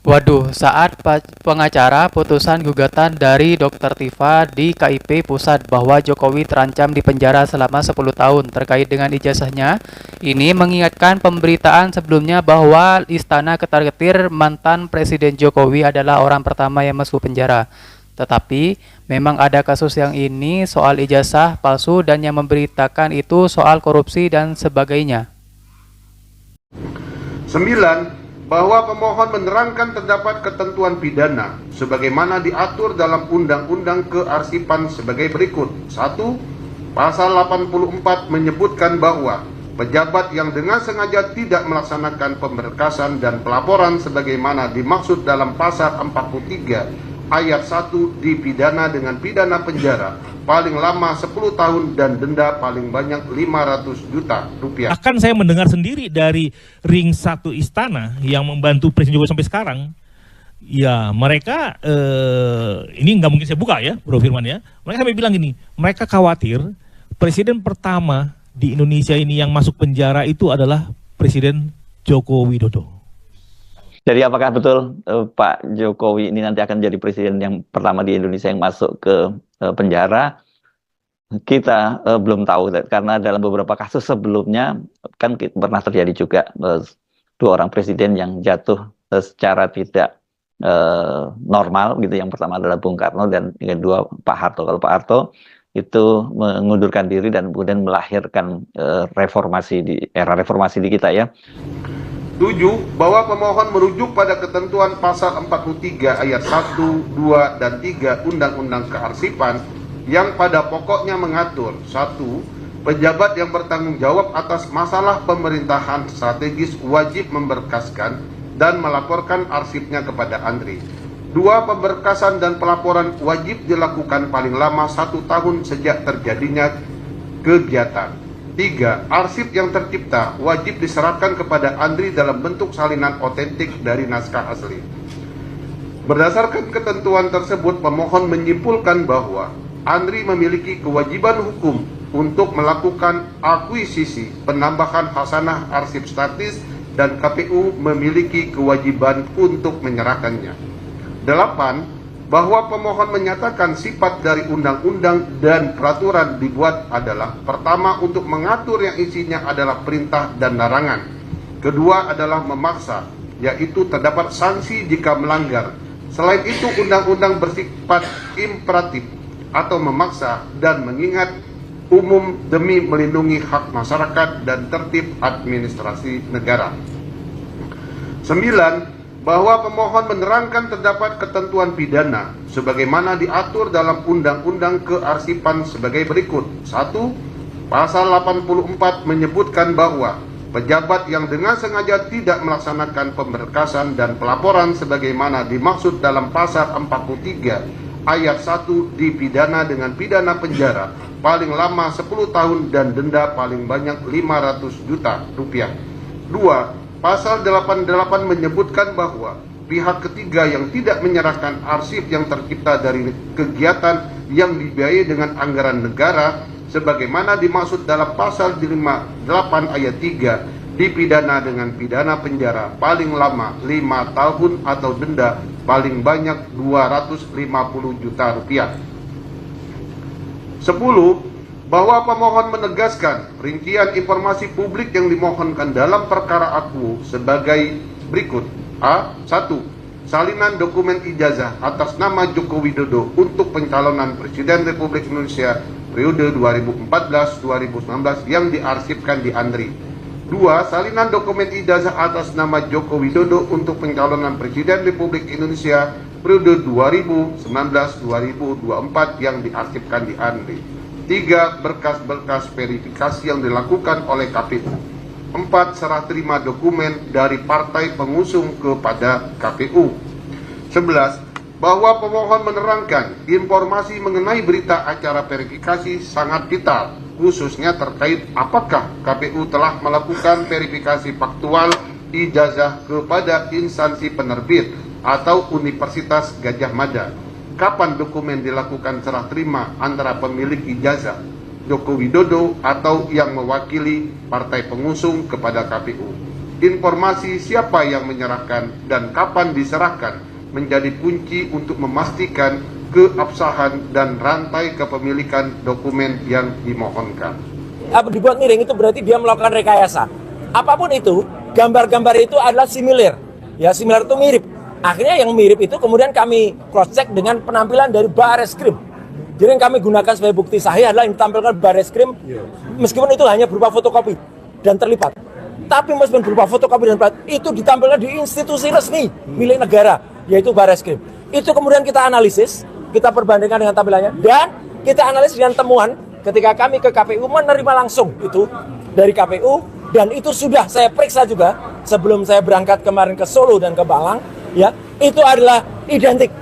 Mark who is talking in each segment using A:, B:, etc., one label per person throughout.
A: Waduh, saat pengacara putusan gugatan dari Dr. Tifa di KIP Pusat bahwa Jokowi terancam dipenjara selama 10 tahun terkait dengan ijazahnya, ini mengingatkan pemberitaan sebelumnya bahwa Istana ketar-ketir mantan Presiden Jokowi adalah orang pertama yang masuk penjara. Tetapi, memang ada kasus yang ini soal ijazah palsu dan yang memberitakan itu soal korupsi dan sebagainya.
B: 9. Bahwa pemohon menerangkan terdapat ketentuan pidana sebagaimana diatur dalam Undang-Undang Kearsipan sebagai berikut. 1. Pasal 84 menyebutkan bahwa pejabat yang dengan sengaja tidak melaksanakan pemberkasan dan pelaporan sebagaimana dimaksud dalam pasal 43 ayat 1 dipidana dengan pidana penjara paling lama 10 tahun dan denda paling banyak 500 juta rupiah.
C: Akan saya mendengar sendiri dari ring 1 istana yang membantu Presiden Jokowi sampai sekarang, ya mereka, ini nggak mungkin saya buka ya Bro Firman ya, mereka sampai bilang gini, mereka khawatir Presiden pertama di Indonesia ini yang masuk penjara itu adalah Presiden Joko Widodo.
D: Jadi apakah betul Pak Jokowi ini nanti akan jadi presiden yang pertama di Indonesia yang masuk ke penjara? Kita belum tahu, karena dalam beberapa kasus sebelumnya kan pernah terjadi juga 2 orang presiden yang jatuh secara tidak normal gitu. Yang pertama adalah Bung Karno dan yang kedua Pak Harto. Kalau Pak Harto itu mengundurkan diri dan kemudian melahirkan era reformasi di kita ya.
B: 7. Bahwa pemohon merujuk pada ketentuan pasal 43 ayat 1, 2, dan 3 Undang-Undang Kearsipan yang pada pokoknya mengatur 1. Pejabat yang bertanggung jawab atas masalah pemerintahan strategis wajib memberkaskan dan melaporkan arsipnya kepada Andri. 2. Pemberkasan dan pelaporan wajib dilakukan paling lama 1 tahun sejak terjadinya kegiatan. 3. Arsip yang tercipta wajib diserahkan kepada Andri dalam bentuk salinan otentik dari naskah asli. Berdasarkan ketentuan tersebut, pemohon menyimpulkan bahwa Andri memiliki kewajiban hukum untuk melakukan akuisisi penambahan hasanah arsip statis dan KPU memiliki kewajiban untuk menyerahkannya. 8. Bahwa pemohon menyatakan sifat dari undang-undang dan peraturan dibuat adalah pertama untuk mengatur yang isinya adalah perintah dan larangan. Kedua adalah memaksa, yaitu terdapat sanksi jika melanggar. Selain itu undang-undang bersifat imperatif atau memaksa dan mengingat umum demi melindungi hak masyarakat dan tertib administrasi negara. 9. Bahwa pemohon menerangkan terdapat ketentuan pidana sebagaimana diatur dalam Undang-Undang Kearsipan sebagai berikut. 1. Pasal 84 menyebutkan bahwa pejabat yang dengan sengaja tidak melaksanakan pemberkasan dan pelaporan sebagaimana dimaksud dalam pasal 43 ayat 1 dipidana dengan pidana penjara paling lama 10 tahun dan denda paling banyak 500 juta rupiah. 2. Pasal 88 menyebutkan bahwa pihak ketiga yang tidak menyerahkan arsip yang tercipta dari kegiatan yang dibiayai dengan anggaran negara sebagaimana dimaksud dalam pasal 58 ayat 3 dipidana dengan pidana penjara paling lama 5 tahun atau denda paling banyak 250 juta rupiah. 10. Bahwa pemohon menegaskan rincian informasi publik yang dimohonkan dalam perkara aku sebagai berikut. A. 1. Salinan dokumen ijazah atas nama Joko Widodo untuk pencalonan Presiden Republik Indonesia periode 2014-2019 yang diarsipkan di Andri. 2. Salinan dokumen ijazah atas nama Joko Widodo untuk pencalonan Presiden Republik Indonesia periode 2019-2024 yang diarsipkan di Andri. 3. Berkas-berkas verifikasi yang dilakukan oleh KPU. 4. Serah terima dokumen dari partai pengusung kepada KPU. 11. Bahwa pemohon menerangkan informasi mengenai berita acara verifikasi sangat vital, khususnya terkait apakah KPU telah melakukan verifikasi faktual ijazah kepada instansi penerbit atau Universitas Gadjah Mada. Kapan dokumen dilakukan serah terima antara pemilik ijazah Joko Widodo atau yang mewakili partai pengusung kepada KPU. Informasi siapa yang menyerahkan dan kapan diserahkan menjadi kunci untuk memastikan keabsahan dan rantai kepemilikan dokumen yang dimohonkan.
E: Apa dibuat miring itu berarti dia melakukan rekayasa. Apapun itu, gambar-gambar itu adalah similar. Ya, similar itu mirip. Akhirnya yang mirip itu kemudian kami cross check dengan penampilan dari Barreskrim. Jadi yang kami gunakan sebagai bukti sahih adalah yang ditampilkan Barreskrim, meskipun itu hanya berupa fotokopi dan terlipat. Tapi meskipun berupa fotokopi dan terlipat, itu ditampilkan di institusi resmi milik negara, yaitu Barreskrim. Itu kemudian kita analisis, kita perbandingkan dengan tampilannya, dan kita analisis dengan temuan ketika kami ke KPU menerima langsung itu dari KPU, dan itu sudah saya periksa juga sebelum saya berangkat kemarin ke Solo dan ke Malang, ya, itu adalah identik.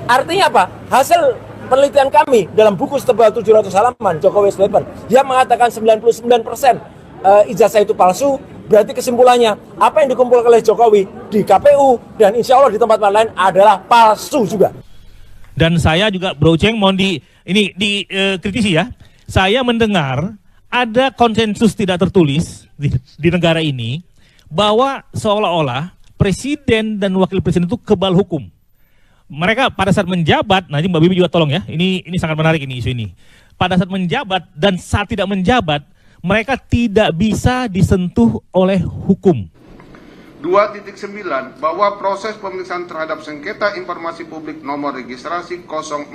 E: Artinya apa? Hasil penelitian kami dalam buku setebal 700 halaman Jokowi's Paper, dia mengatakan 99% ijazah itu palsu. Berarti kesimpulannya, apa yang dikumpulkan oleh Jokowi di KPU dan insya Allah di tempat lain adalah palsu juga.
C: Dan saya juga Bro Cheng mohon dikritisi ya. Saya mendengar ada konsensus tidak tertulis di negara ini bahwa seolah-olah presiden dan wakil presiden itu kebal hukum. Mereka pada saat menjabat, nanti Mbak Bibi juga tolong ya, ini sangat menarik ini isu ini. Pada saat menjabat dan saat tidak menjabat, mereka tidak bisa disentuh oleh hukum.
B: 2.9 bahwa proses pemeriksaan terhadap sengketa informasi publik nomor registrasi 049-9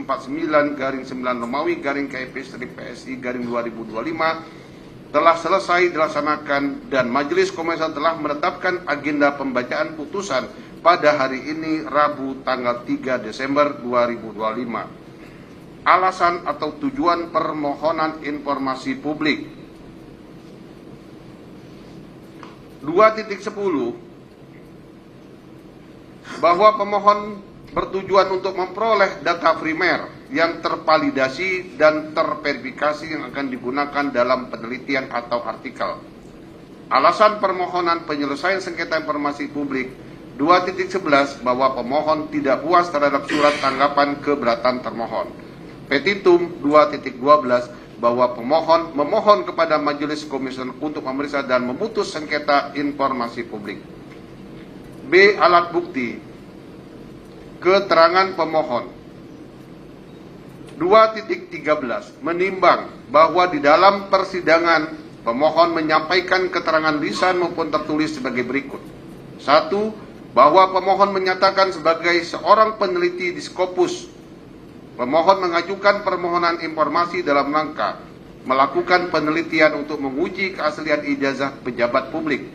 B: Romawi-KIP-PSI-2025 telah selesai dilaksanakan dan Majelis Komisi telah menetapkan agenda pembacaan putusan pada hari ini Rabu tanggal 3 Desember 2025. Alasan atau tujuan permohonan informasi publik. 2.10 bahwa pemohon bertujuan untuk memperoleh data primer yang tervalidasi dan terverifikasi yang akan digunakan dalam penelitian atau artikel. Alasan permohonan penyelesaian sengketa informasi publik. 2.11 bahwa pemohon tidak puas terhadap surat tanggapan keberatan termohon. Petitum 2.12 bahwa pemohon memohon kepada Majelis Komisi untuk memeriksa dan memutus sengketa informasi publik. B. Alat bukti. Keterangan pemohon. 2.13 menimbang bahwa di dalam persidangan pemohon menyampaikan keterangan lisan maupun tertulis sebagai berikut. 1. Bahwa pemohon menyatakan sebagai seorang peneliti di Scopus, pemohon mengajukan permohonan informasi dalam rangka melakukan penelitian untuk menguji keaslian ijazah pejabat publik.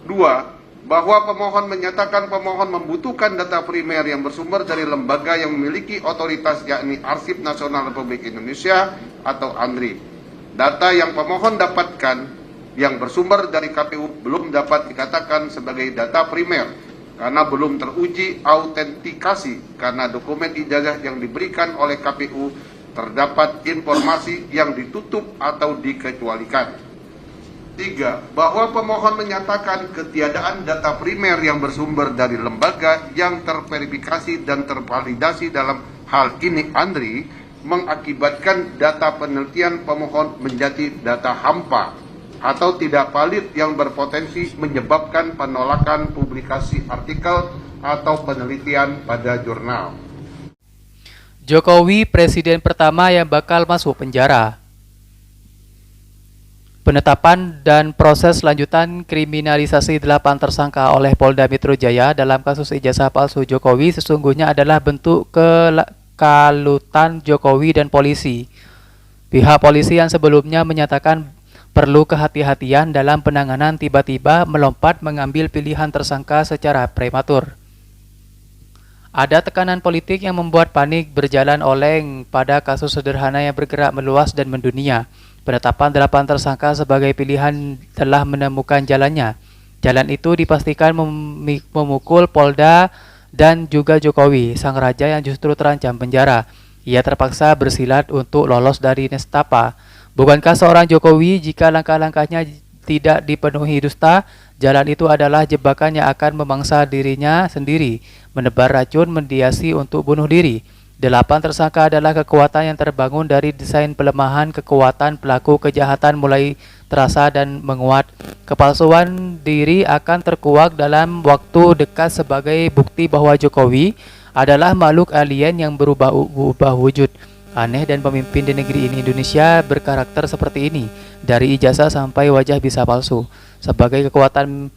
B: 2. Bahwa pemohon menyatakan pemohon membutuhkan data primer yang bersumber dari lembaga yang memiliki otoritas yakni Arsip Nasional Republik Indonesia atau ANRI. Data yang pemohon dapatkan yang bersumber dari KPU belum dapat dikatakan sebagai data primer karena belum teruji autentikasi karena dokumen ijazah yang diberikan oleh KPU terdapat informasi yang ditutup atau dikecualikan. 3. Bahwa pemohon menyatakan ketiadaan data primer yang bersumber dari lembaga yang terverifikasi dan tervalidasi dalam hal ini ANRI mengakibatkan data penelitian pemohon menjadi data hampa atau tidak valid yang berpotensi menyebabkan penolakan publikasi artikel atau penelitian pada jurnal.
A: Jokowi presiden pertama yang bakal masuk penjara. Penetapan dan proses lanjutan kriminalisasi 8 tersangka oleh Polda Metro Jaya dalam kasus ijazah palsu Jokowi sesungguhnya adalah bentuk kekalutan Jokowi dan polisi. Pihak polisi yang sebelumnya menyatakan perlu kehati-hatian dalam penanganan tiba-tiba melompat mengambil pilihan tersangka secara prematur. Ada tekanan politik yang membuat panik berjalan oleng pada kasus sederhana yang bergerak meluas dan mendunia. Penetapan 8 tersangka sebagai pilihan telah menemukan jalannya. Jalan itu dipastikan memukul Polda dan juga Jokowi, sang raja yang justru terancam penjara. Ia terpaksa bersilat untuk lolos dari nestapa. Bukankah seorang Jokowi jika langkah-langkahnya tidak dipenuhi dusta, jalan itu adalah jebakan yang akan memangsa dirinya sendiri, menebar racun, mendiasi untuk bunuh diri. 8 tersangka adalah kekuatan yang terbangun dari desain pelemahan kekuatan pelaku kejahatan mulai terasa dan menguat. Kepalsuan diri akan terkuak dalam waktu dekat sebagai bukti bahwa Jokowi adalah makhluk alien yang berubah wujud. Aneh dan pemimpin di negeri ini Indonesia berkarakter seperti ini. Dari ijazah sampai wajah bisa palsu. Sebagai kekuatan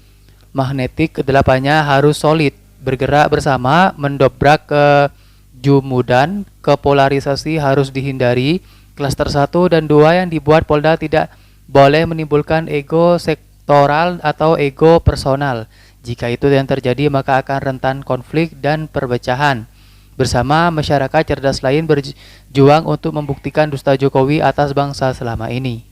A: magnetik, kedelapannya harus solid, bergerak bersama, mendobrak kejumudan, kepolarisasi harus dihindari. Klaster 1 dan 2 yang dibuat Polda tidak boleh menimbulkan ego sektoral atau ego personal. Jika itu yang terjadi maka akan rentan konflik dan perpecahan. Bersama masyarakat cerdas lain berjuang untuk membuktikan dusta Jokowi atas bangsa selama ini.